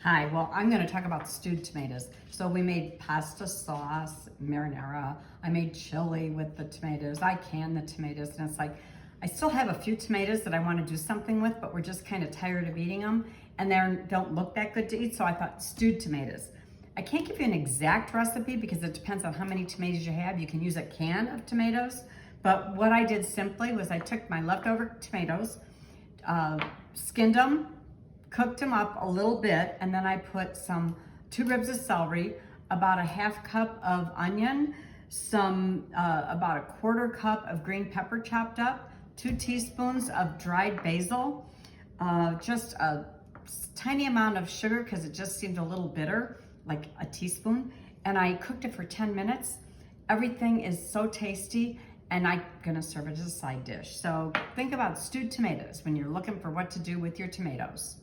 Hi, well, I'm going to talk about stewed tomatoes. So we made pasta sauce, marinara. I made chili with the tomatoes. I canned the tomatoes, and it's like, I still have a few tomatoes that I want to do something with, but we're just kind of tired of eating them, and they don't look that good to eat, so I thought stewed tomatoes. I can't give you an exact recipe because it depends on how many tomatoes you have. You can use a can of tomatoes, but what I did simply was I took my leftover tomatoes, skinned them, cooked them up a little bit, and then I put two ribs of celery, about a half cup of onion, about a quarter cup of green pepper chopped up, 2 teaspoons of dried basil, just a tiny amount of sugar because it just seemed a little bitter, like a teaspoon, and I cooked it for 10 minutes. Everything is so tasty, and I'm gonna serve it as a side dish. So think about stewed tomatoes when you're looking for what to do with your tomatoes.